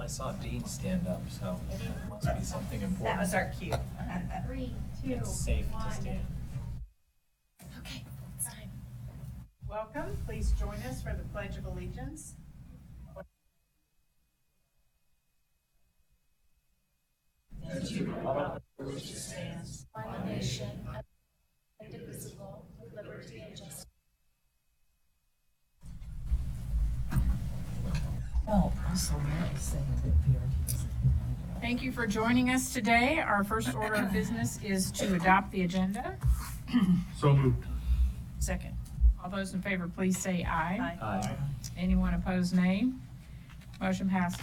I saw Dean stand up, so it must be something important. That was our cue. 3, 2, It's safe 1. to stand. Okay, it's time. Welcome. Please join us for the Pledge of Allegiance. And to the republic which stands one nation, indivisible, with liberty and justice. Thank you for joining us today. Our first order of business is to adopt the agenda. So moved. Second. All those in favor, please say aye. Aye. Anyone opposed, nay. Motion passes.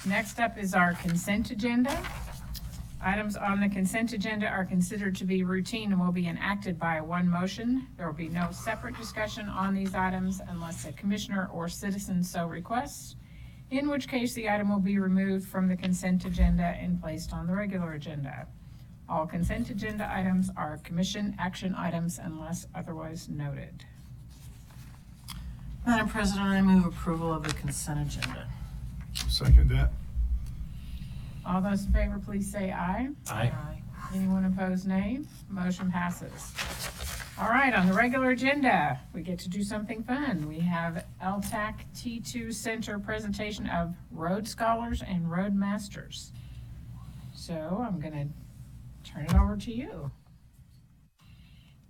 Next up is our consent agenda. Items on the consent agenda are considered to be routine and will be enacted by one motion. There will be no separate discussion on these items unless a commissioner or citizen so requests, in which case the item will be removed from the consent agenda and placed on the regular agenda. All consent agenda items are commission action items unless otherwise noted. Madam President, I move approval of the consent agenda. Second that. All those in favor, please say aye. Aye. Anyone opposed, nay. Motion passes. All right, on the regular agenda, we get to do something fun. We have LTAC T2 Center presentation of Road Scholars and Road Masters. So I'm gonna turn it over to you.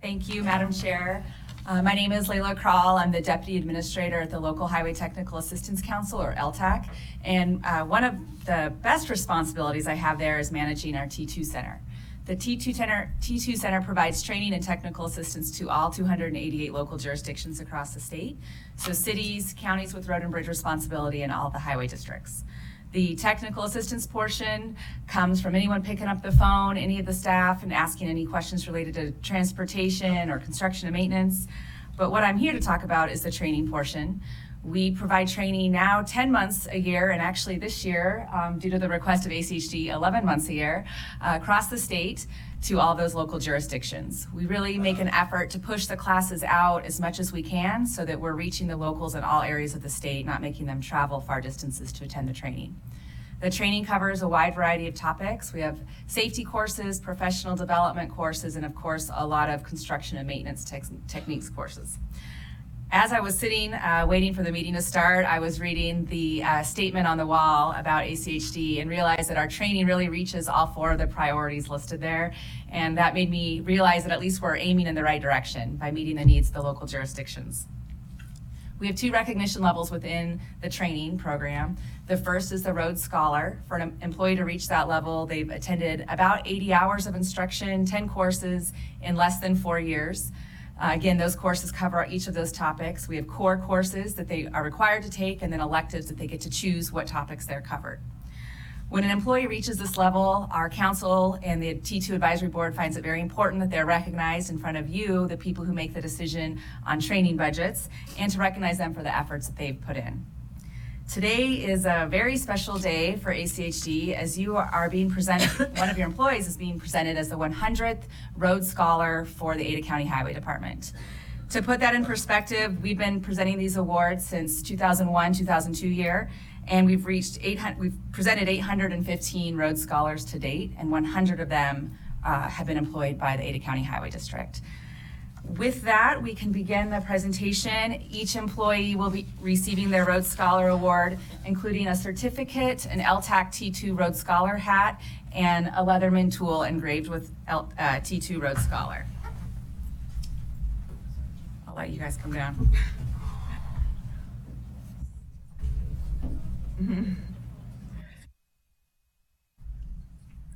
Thank you, Madam Chair. My name is Layla Kral. I'm the Deputy Administrator at the Local Highway Technical Assistance Council, or LTAC. And one of the best responsibilities I have there is managing our T2 Center. The T2 Center provides training and technical assistance to all 288 local jurisdictions across the state. So cities, counties with road and bridge responsibility, and all the highway districts. The technical assistance portion comes from anyone picking up the phone, any of the staff, and asking any questions related to transportation or construction and maintenance. But what I'm here to talk about is the training portion. We provide training now 10 months a year, and actually this year, due to the request of ACHD, 11 months a year, across the state to all those local jurisdictions. We really make an effort to push the classes out as much as we can so that we're reaching the locals in all areas of the state, not making them travel far distances to attend the training. The training covers a wide variety of topics. We have safety courses, professional development courses, and of course, a lot of construction and maintenance techniques courses. As I was sitting, waiting for the meeting to start, I was reading the statement on the wall about ACHD and realized that our training really reaches all four of the priorities listed there. And that made me realize that at least we're aiming in the right direction by meeting the needs of the local jurisdictions. We have 2 recognition levels within the training program. The first is the Road Scholar. For an employee to reach that level, they've attended about 80 hours of instruction, 10 courses in less than 4 years. Again, those courses cover each of those topics. We have core courses that they are required to take, and then electives that they get to choose what topics they're covered. When an employee reaches this level, our council and the T2 Advisory Board finds it very important that they're recognized in front of you, the people who make the decision on training budgets, and to recognize them for the efforts that they've put in. Today is a very special day for ACHD as you are being presented, one of your employees is being presented as the 100th Road Scholar for the Ada County Highway Department. To put that in perspective, we've been presenting these awards since 2001, 2002 year, and we've presented 815 Road Scholars to date, and 100 of them have been employed by the Ada County Highway District. With that, we can begin the presentation. Each employee will be receiving their Road Scholar Award, including a certificate, an LTAC T2 Road Scholar hat, and a Leatherman tool engraved with T2 Road Scholar. I'll let you guys come down.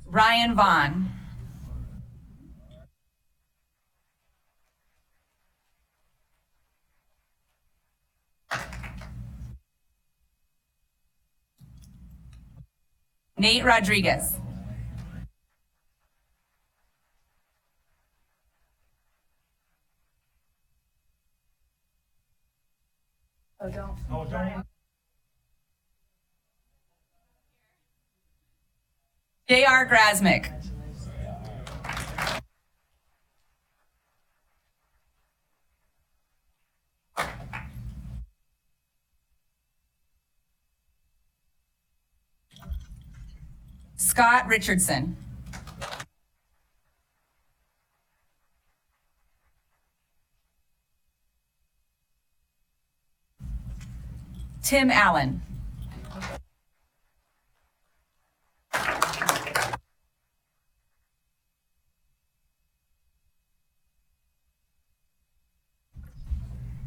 Ryan Vaughn. Nate Rodriguez. Don't. J.R. Grasmick. Scott Richardson. Tim Allen.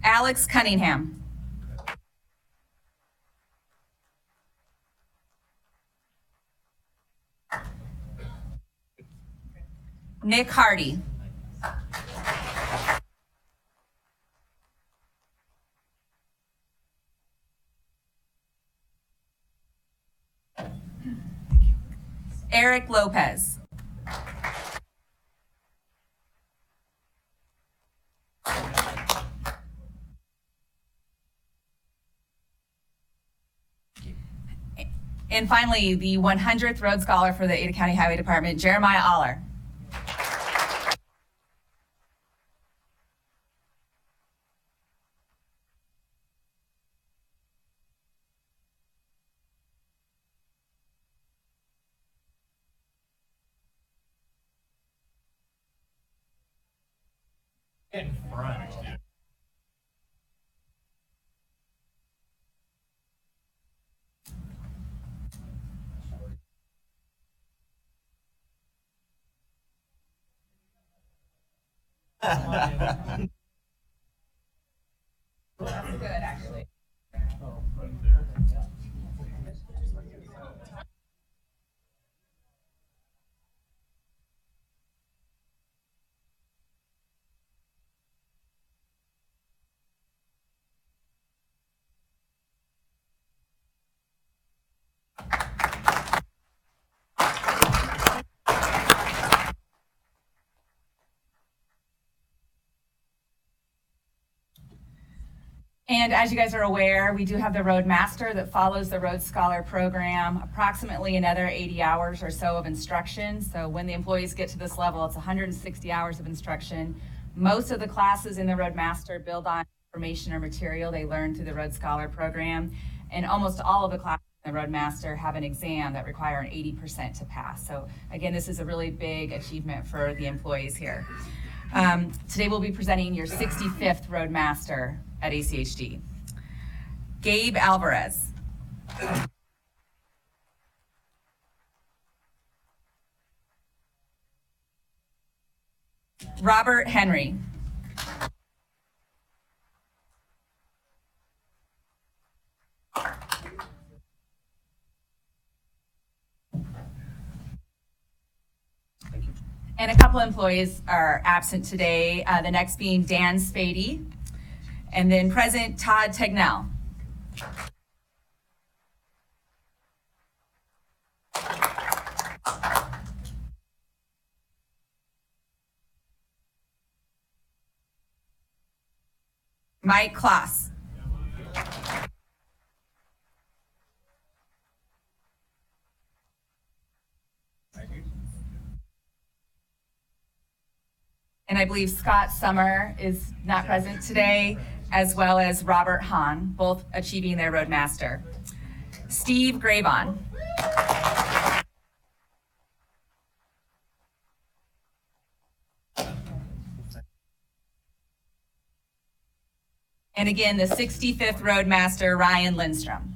Alex Cunningham. Nick Hardy. Eric Lopez. And finally, the 100th Road Scholar for the Ada County Highway Department, Jeremiah Aller. In front. That's good, actually. And as you guys are aware, we do have the Roadmaster that follows the Road Scholar program, approximately another 80 hours or so of instruction. So when the employees get to this level, it's 160 hours of instruction. Most of the classes in the Roadmaster build on information or material they learned through the Road Scholar program. And almost all of the classes in the Roadmaster have an exam that require an 80% to pass. So again, this is a really big achievement for the employees here. Today we'll be presenting your 65th Roadmaster at ACHD. Gabe Alvarez. Robert Henry. And a couple employees are absent today, the next being Dan Spady, and then present Todd Tegnell. Mike Kloss. And I believe Scott Summer is not present today, as well as Robert Hahn, both achieving their Roadmaster. Steve Gravon. And again, the 65th Roadmaster, Ryan Lindstrom.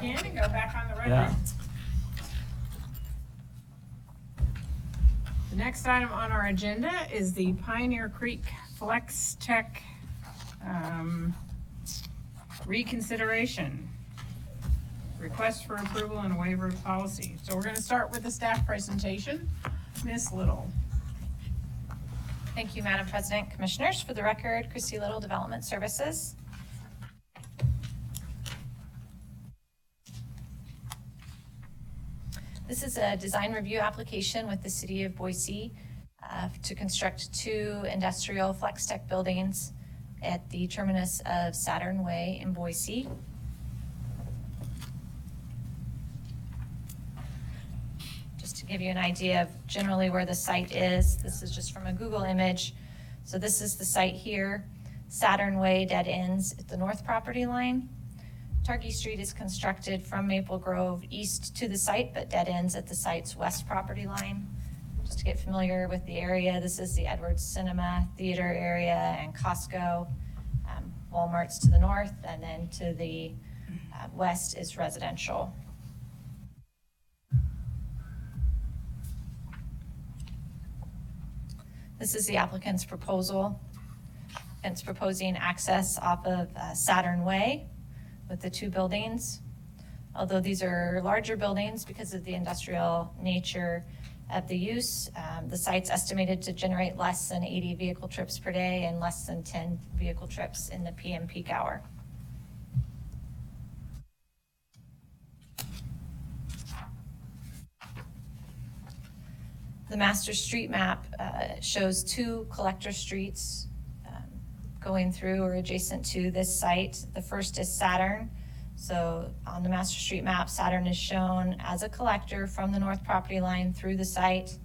again and go back on the record. Yeah. The next item on our agenda is the Pioneer Creek Flex Tech reconsideration. Request for approval and waiver of policy. So we're gonna start with the staff presentation. Ms. Little. Thank you, Madam President, Commissioners. For the record, Christy Little, Development Services. This is a design review application with the City of Boise to construct 2 industrial flex tech buildings at the terminus of Saturn Way in Boise. Just to give you an idea of generally where the site is, this is just from a Google image. So this is the site here. Saturn Way dead ends at the north property line. Targhee Street is constructed from Maple Grove east to the site, but dead ends at the site's west property line. Just to get familiar with the area, this is the Edwards Cinema Theater area and Costco. Walmart's to the north, and then to the west is residential. This is the applicant's proposal. It's proposing access off of Saturn Way with the 2 buildings. Although these are larger buildings because of the industrial nature of the use, the site's estimated to generate less than 80 vehicle trips per day and less than 10 vehicle trips in the PM peak hour. The master street map shows 2 collector streets going through or adjacent to this site. The first is Saturn. So on the master street map, Saturn is shown as a collector from the north property line through the site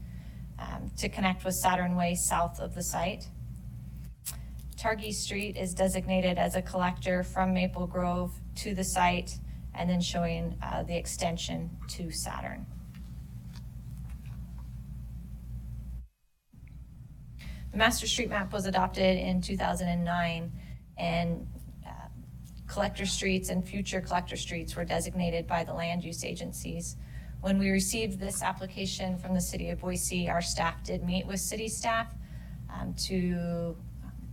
to connect with Saturn Way south of the site. Targhee Street is designated as a collector from Maple Grove to the site and then showing the extension to Saturn. The master street map was adopted in 2009, and collector streets and future collector streets were designated by the land use agencies. When we received this application from the City of Boise, our staff did meet with city staff to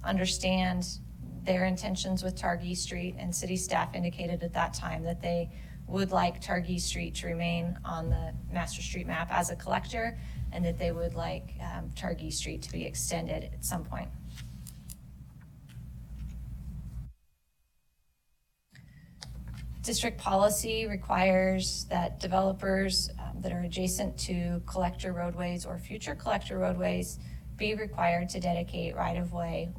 understand their intentions with Targhee Street, and city staff indicated at that time that they would like Targhee Street to remain on the master street map as a collector, and that they would like Targhee Street to be extended at some point. District policy requires that developers that are adjacent to collector roadways or future collector roadways be required to dedicate right-of-way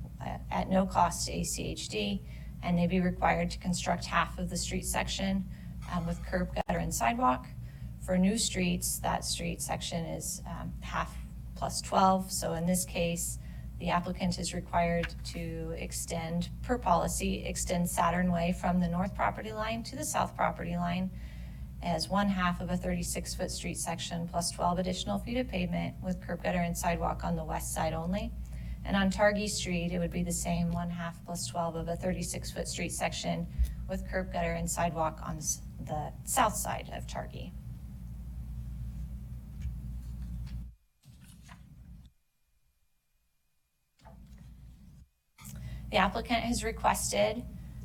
at no cost to ACHD, and they be required to construct half of the street section with curb, gutter, and sidewalk. For new streets, that street section is half plus 12. So in this case, the applicant is required to extend, per policy, extend Saturn Way from the north property line to the south property line as 1/2 of a 36-foot street section plus 12 additional feet of pavement with curb, gutter, and sidewalk on the west side only. And on Targhee Street, it would be the same 1/2 plus 12 of a 36-foot street section with curb, gutter, and sidewalk on the south side of Targhee. The applicant has requested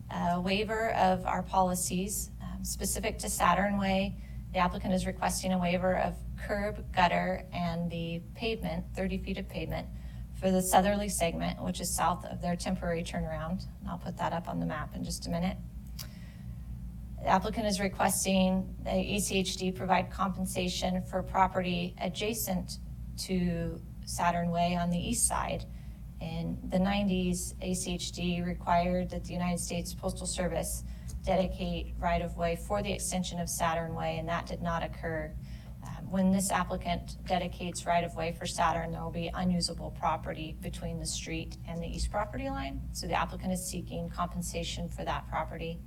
a waiver of our policies specific to Saturn Way. The applicant is requesting a waiver of curb, gutter, and the pavement, 30 feet of pavement, for the southerly segment, which is south of their temporary turnaround. And I'll put that up on the map in just a minute. The applicant is requesting the ECHD provide compensation for property adjacent to Saturn Way on the east side. In the 90s, ACHD required that the United States Postal Service dedicate right-of-way for the extension of Saturn Way, and that did not occur. When this applicant dedicates right-of-way for Saturn, there will be unusable property between the street and the east property line. So the applicant is seeking compensation for that property.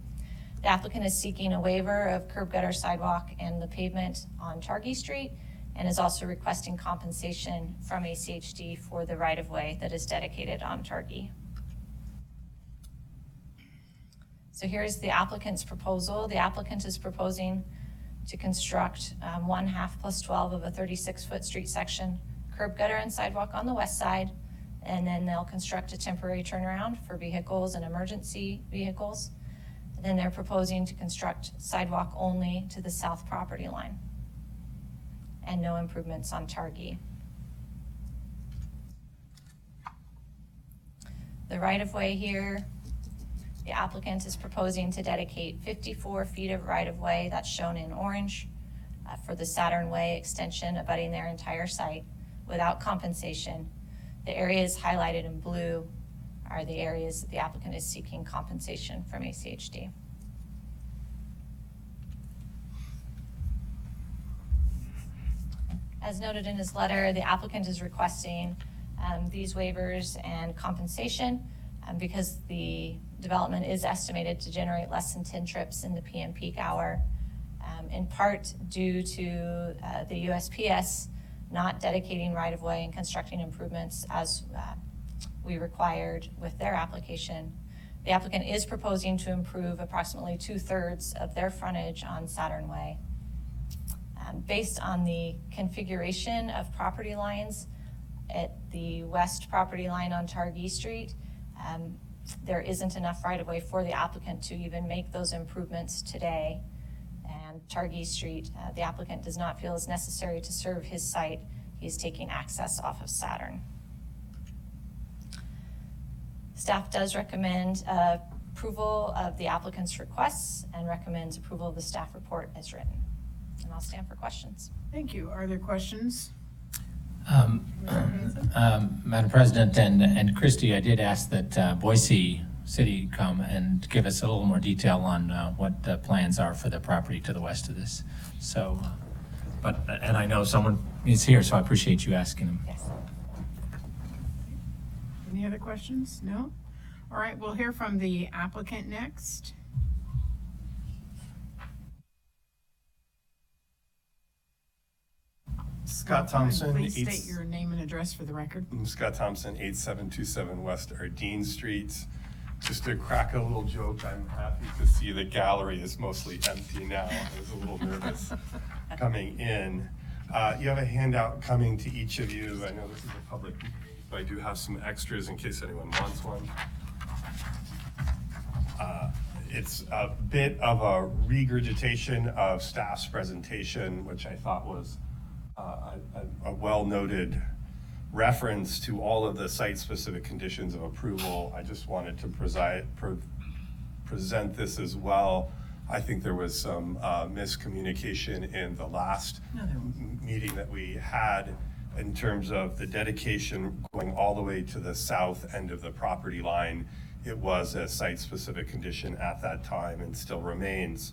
The applicant is seeking a waiver of curb, gutter, sidewalk, and the pavement on Targhee Street, and is also requesting compensation from ACHD for the right-of-way that is dedicated on Targhee. So here's the applicant's proposal. The applicant is proposing to construct 1/2 plus 12 of a 36-foot street section, curb gutter and sidewalk on the west side, and then they'll construct a temporary turnaround for vehicles and emergency vehicles. And then they're proposing to construct sidewalk only to the south property line and no improvements on Targhee. The right-of-way here, the applicant is proposing to dedicate 54 feet of right-of-way, that's shown in orange, for the Saturn Way extension abutting their entire site without compensation. The areas highlighted in blue are the areas that the applicant is seeking compensation from ACHD. As noted in his letter, the applicant is requesting these waivers and compensation because the development is estimated to generate less than 10 trips in the PM peak hour, in part due to the USPS not dedicating right-of-way and constructing improvements as we required with their application. The applicant is proposing to improve approximately 2/3 of their frontage on Saturn Way. Based on the configuration of property lines at the west property line on Targhee Street, there isn't enough right-of-way for the applicant to even make those improvements today. And Targhee Street, the applicant does not feel is necessary to serve his site. He's taking access off of Saturn. Staff does recommend approval of the applicant's requests and recommends approval of the staff report as written. And I'll stand for questions. Thank you. Are there questions? Madam President and Christie, I did ask that Boise City come and give us a little more detail on what the plans are for the property to the west of this. So, and I know someone is here, so I appreciate you asking them. Yes. Any other questions? No? All right, we'll hear from the applicant next. Scott Thompson. Please state your name and address for the record. Scott Thompson, 8727 West Ardeen Street. Just to crack a little joke, I'm happy to see the gallery is mostly empty now. I was a little nervous coming in. You have a handout coming to each of you. I know this is a public meeting, but I do have some extras in case anyone wants one. It's a bit of a regurgitation of staff's presentation, which I thought was a well-noted reference to all of the site-specific conditions of approval. I just wanted to present this as well. I think there was some miscommunication in the last meeting that we had in terms of the dedication going all the way to the south end of the property line. It was a site-specific condition at that time and still remains.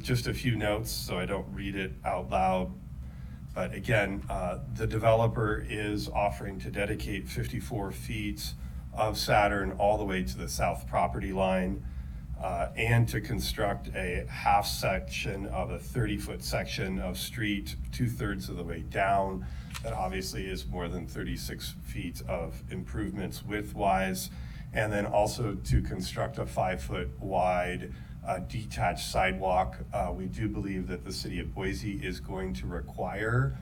Just a few notes, so I don't read it out loud. But again, the developer is offering to dedicate 54 feet of Saturn all the way to the south property line, and to construct a half section of a 30-foot section of street 2/3 of the way down. That obviously is more than 36 feet of improvements width-wise. And then also to construct a 5-foot wide detached sidewalk. We do believe that the city of Boise is going to require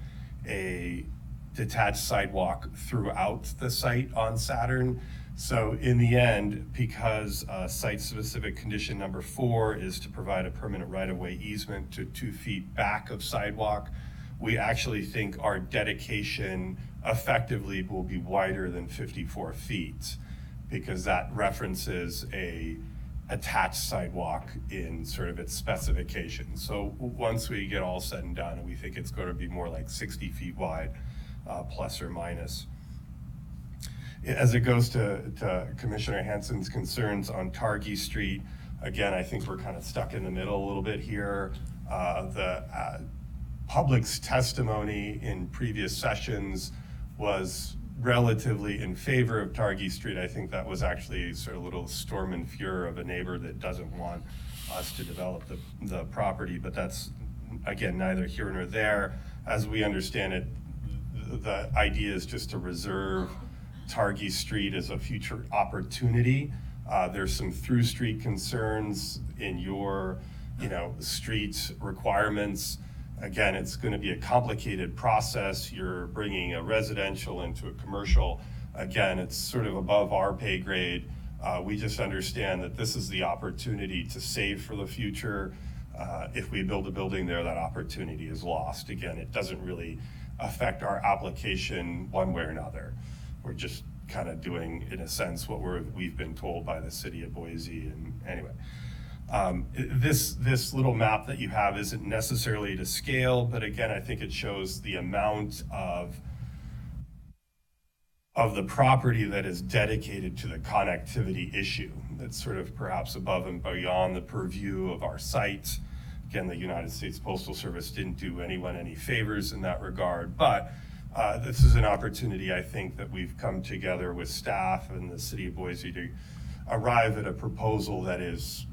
a detached sidewalk throughout the site on Saturn. So in the end, because site-specific condition number 4 is to provide a permanent right-of-way easement to 2 feet back of sidewalk, we actually think our dedication effectively will be wider than 54 feet because that references a attached sidewalk in sort of its specification. So once we get all said and done, we think it's going to be more like 60 feet wide, plus or minus. As it goes to Commissioner Hansen's concerns on Targhee Street, again, I think we're kind of stuck in the middle a little bit here. The public's testimony in previous sessions was relatively in favor of Targhee Street. I think that was actually sort of a little storm and furor of a neighbor that doesn't want us to develop the property, but that's, again, neither here nor there. As we understand it, the idea is just to reserve Targhee Street as a future opportunity There's some through street concerns in your, street requirements. Again, it's going to be a complicated process. You're bringing a residential into a commercial. Again, it's sort of above our pay grade. We just understand that this is the opportunity to save for the future. If we build a building there, that opportunity is lost. Again, it doesn't really affect our application one way or another. We're just kind of doing, in a sense, what we've been told by the city of Boise. And anyway, this little map that you have isn't necessarily to scale, but again, I think it shows the amount of the property that is dedicated to the connectivity issue. That's sort of perhaps above and beyond the purview of our site. Again, the United States Postal Service didn't do anyone any favors in that regard, but this is an opportunity, I think, that we've come together with staff and the city of Boise to arrive at a proposal that is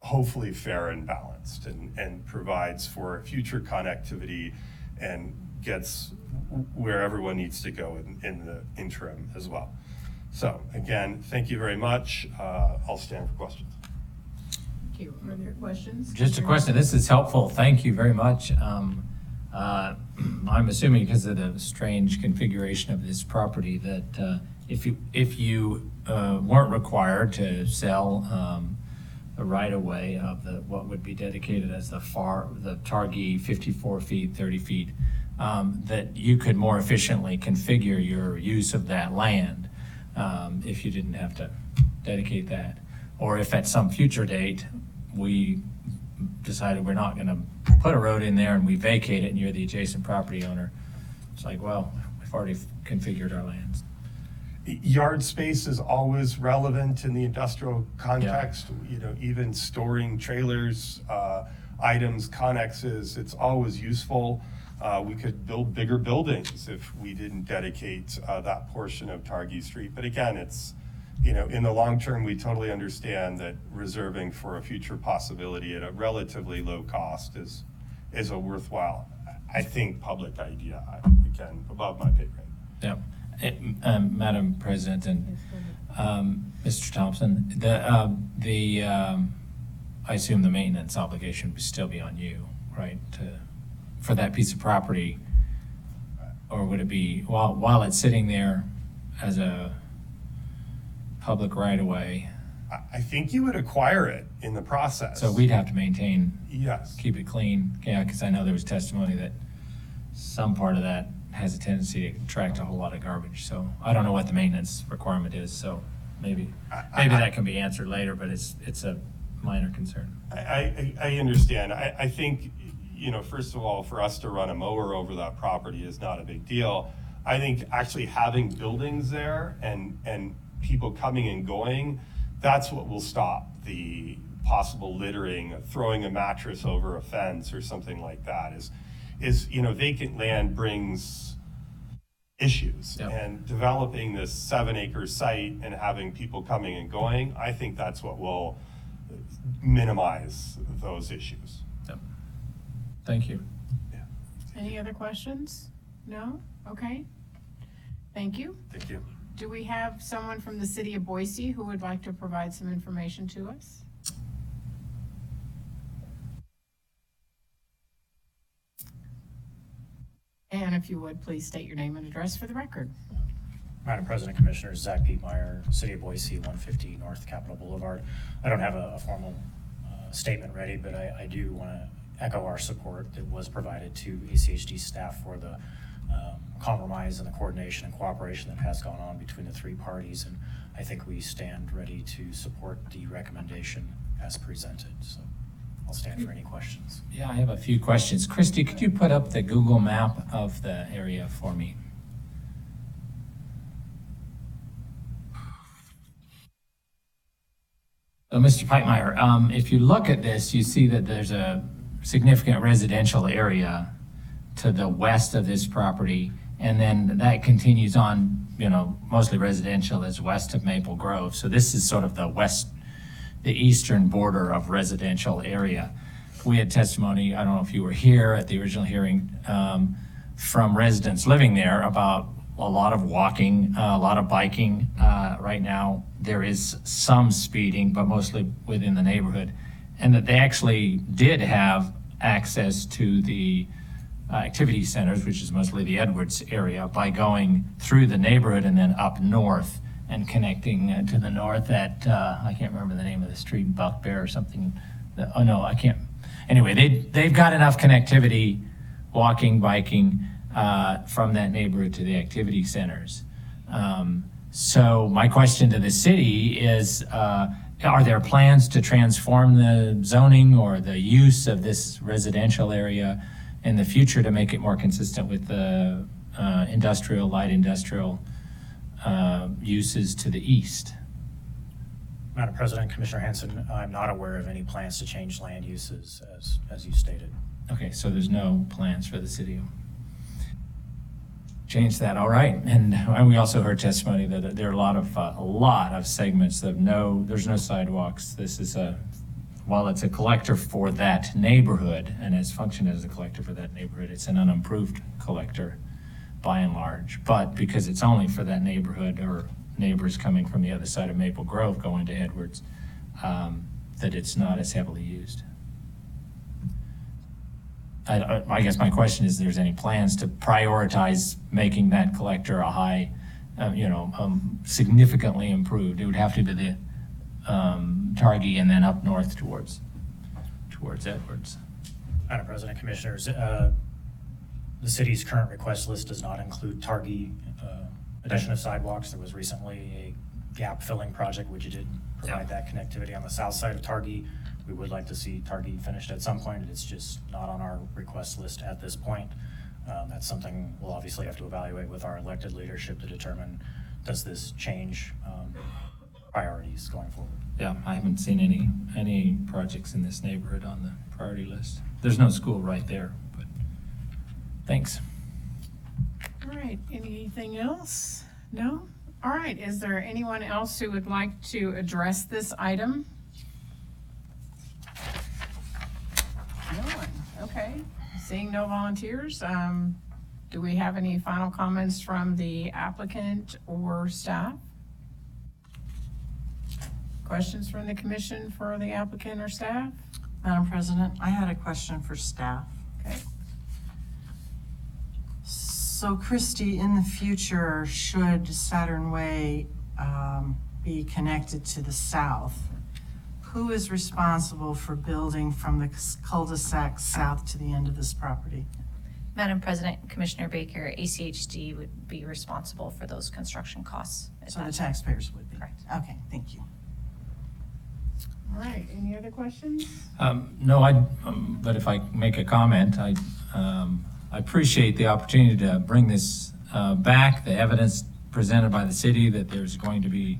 hopefully fair and balanced and provides for future connectivity and gets where everyone needs to go in the interim as well. So again, thank you very much. I'll stand for questions. Thank you. Are there questions? Just a question, this is helpful, thank you very much. I'm assuming because of the strange configuration of this property that if you weren't required to sell the right-of-way of what would be dedicated as the Targhee 54 feet, 30 feet, that you could more efficiently configure your use of that land if you didn't have to dedicate that. Or if at some future date, we decided we're not gonna put a road in there and we vacate it and you're the adjacent property owner, it's like, well, we've already configured our lands. Yard space is always relevant in the industrial context. Even storing trailers, items, connexes, it's always useful. We could build bigger buildings if we didn't dedicate that portion of Targhee Street. But again, it's, in the long term, we totally understand that reserving for a future possibility at a relatively low cost is a worthwhile, I think, public idea. Again, above my pay grade. Yeah. Madam President and Mr. Thompson, I assume the maintenance obligation would still be on you, right, for that piece of property? Or would it be, while it's sitting there as a public right-of-way? I think you would acquire it in the process. So we'd have to maintain, Yes. keep it clean? Yeah, because I know there was testimony that some part of that has a tendency to attract a whole lot of garbage. So I don't know what the maintenance requirement is, so maybe that can be answered later, but it's a minor concern. I understand. I think, first of all, for us to run a mower over that property is not a big deal. I think actually having buildings there and people coming and going, that's what will stop the possible littering, throwing a mattress over a fence or something like that is vacant land brings issues. Yep. And developing this 7-acre site and having people coming and going, I think that's what will minimize those issues. Yep. Thank you. Any other questions? No? Okay. Thank you. Thank you. Do we have someone from the city of Boise who would like to provide some information to us? And if you would, please state your name and address for the record. Madam President, Commissioners, Zach Pietmeyer, City of Boise, 150 North Capitol Boulevard. I don't have a formal statement ready, but I do want to echo our support that was provided to ACHD staff for the compromise and the coordination and cooperation that has gone on between the three parties. And I think we stand ready to support the recommendation as presented. So I'll stand for any questions. Yeah, I have a few questions. Christy, could you put up the Google map of the area for me? So, Mr. Pietmeyer, if you look at this, you see that there's a significant residential area to the west of this property, and then that continues on, mostly residential as west of Maple Grove. So this is sort of the eastern border of residential area. We had testimony, I don't know if you were here at the original hearing, from residents living there about a lot of walking, a lot of biking. Right now, there is some speeding, but mostly within the neighborhood. And that they actually did have access to the activity centers, which is mostly the Edwards area, by going through the neighborhood and then up north and connecting to the north at, I can't remember the name of the street, Buck Bear or something. Oh, no, I can't. Anyway, they've got enough connectivity, walking, biking, from that neighborhood to the activity centers. So my question to the city is, are there plans to transform the zoning or the use of this residential area in the future to make it more consistent with the industrial, light industrial uses to the east? Madam President, Commissioner Hanson, I'm not aware of any plans to change land uses as you stated. Okay, so there's no plans for the city. Change that, all right. And we also heard testimony that there are a lot of segments of there's no sidewalks. This is while it's a collector for that neighborhood and has functioned as a collector for that neighborhood, it's an unimproved collector by and large. But because it's only for that neighborhood or neighbors coming from the other side of Maple Grove going to Edwards, that it's not as heavily used. I guess my question is, if there's any plans to prioritize making that collector a high, significantly improved. It would have to be the Targhee and then up north towards Edwards. Madam President, Commissioners, the city's current request list does not include Targhee addition of sidewalks. There was recently a gap filling project which did provide that connectivity on the south side of Targhee. We would like to see Targhee finished at some point. It's just not on our request list at this point. That's something we'll obviously have to evaluate with our elected leadership to determine, does this change priorities going forward? Yeah, I haven't seen any projects in this neighborhood on the priority list. There's no school right there, but thanks. All right, anything else? No? All right, is there anyone else who would like to address this item? No one, okay. Seeing no volunteers, do we have any final comments from the applicant or staff? Questions from the commission for the applicant or staff? Madam President, I had a question for staff. Okay. So Christy, in the future, should Saturn Way be connected to the south, who is responsible for building from the cul-de-sac south to the end of this property? Madam President, Commissioner Baker, ACHD would be responsible for those construction costs. So the taxpayers would be? Correct. Okay, thank you. All right, any other questions? No, but if I make a comment, I appreciate the opportunity to bring this back, the evidence presented by the city that there's going to be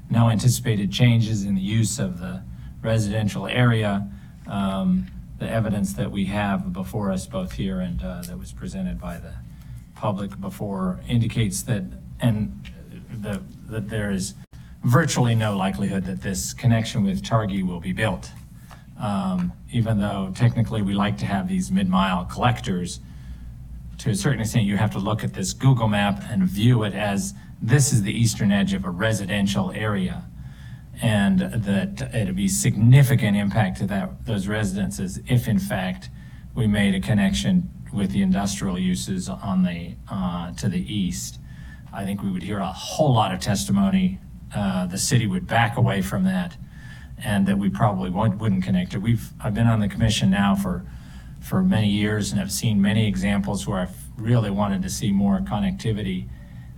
no anticipated changes in the use of the residential area. The evidence that we have before us both here and that was presented by the public before indicates that, that there is virtually no likelihood that this connection with Targhee will be built. Even though technically we like to have these mid-mile collectors, to a certain extent you have to look at this Google map and view it as this is the eastern edge of a residential area, and that it'd be significant impact to those residences if in fact we made a connection with the industrial uses on the to the east. I think we would hear a whole lot of testimony. The city would back away from that, and that we probably wouldn't connect it. I've been on the commission now for many years and have seen many examples where I've really wanted to see more connectivity.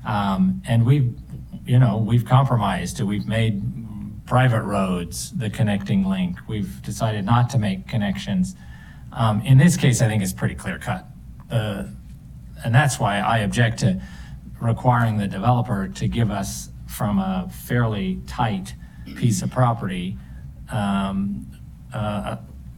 And we've compromised. We've made private roads the connecting link. We've decided not to make connections. In this case, I think it's pretty clear cut. And that's why I object to requiring the developer to give us from a fairly tight piece of property,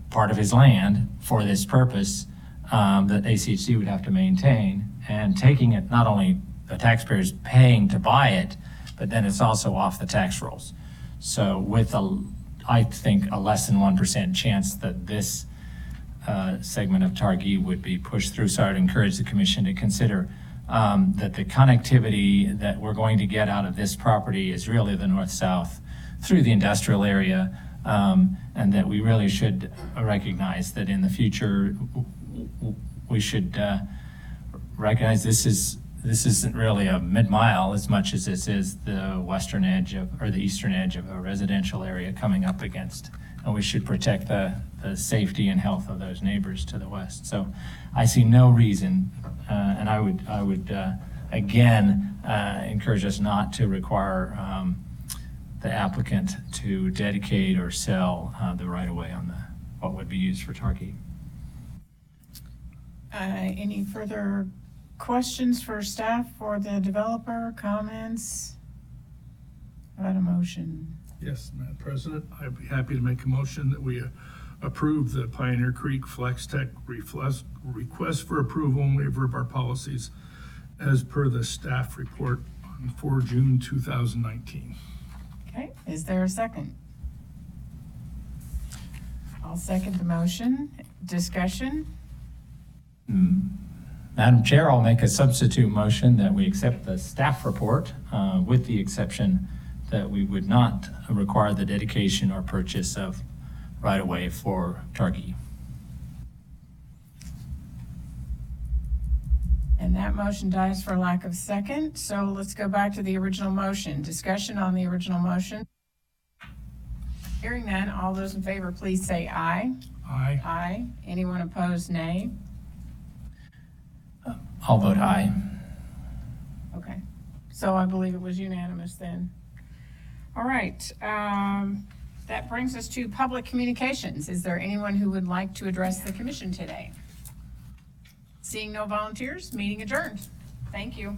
part of his land for this purpose, that ACHD would have to maintain, and taking it, not only the taxpayers paying to buy it, but then it's also off the tax rolls. So with I think a less than 1% chance that this segment of Targhee would be pushed through. So I would encourage the commission to consider that the connectivity that we're going to get out of this property is really the north-south through the industrial area, and that we really should recognize that in the future, we should recognize this isn't really a mid-mile as much as this is the western edge of, or the eastern edge of a residential area coming up against. And we should protect the safety and health of those neighbors to the west. So I see no reason, and I would again encourage us not to require the applicant to dedicate or sell the right-of-way on what would be used for Tarkey. Any further questions for staff or the developer, comments? About a motion? Yes, Madam President, I'd be happy to make a motion that we approve the Pioneer Creek Flex Tech request for approval and waiver of our policies as per the staff report on 4 June 2019. Okay, is there a second? I'll second the motion. Discussion? Madam Chair, I'll make a substitute motion that we accept the staff report with the exception that we would not require the dedication or purchase of right-of-way for Tarkey. And that motion dies for lack of second. So let's go back to the original motion. Discussion on the original motion. Hearing none, all those in favor, please say aye. Aye. Aye. Anyone opposed, nay? I'll vote aye. Okay. So I believe it was unanimous then. All right. That brings us to public communications. Is there anyone who would like to address the commission today? Seeing no volunteers, meeting adjourned. Thank you.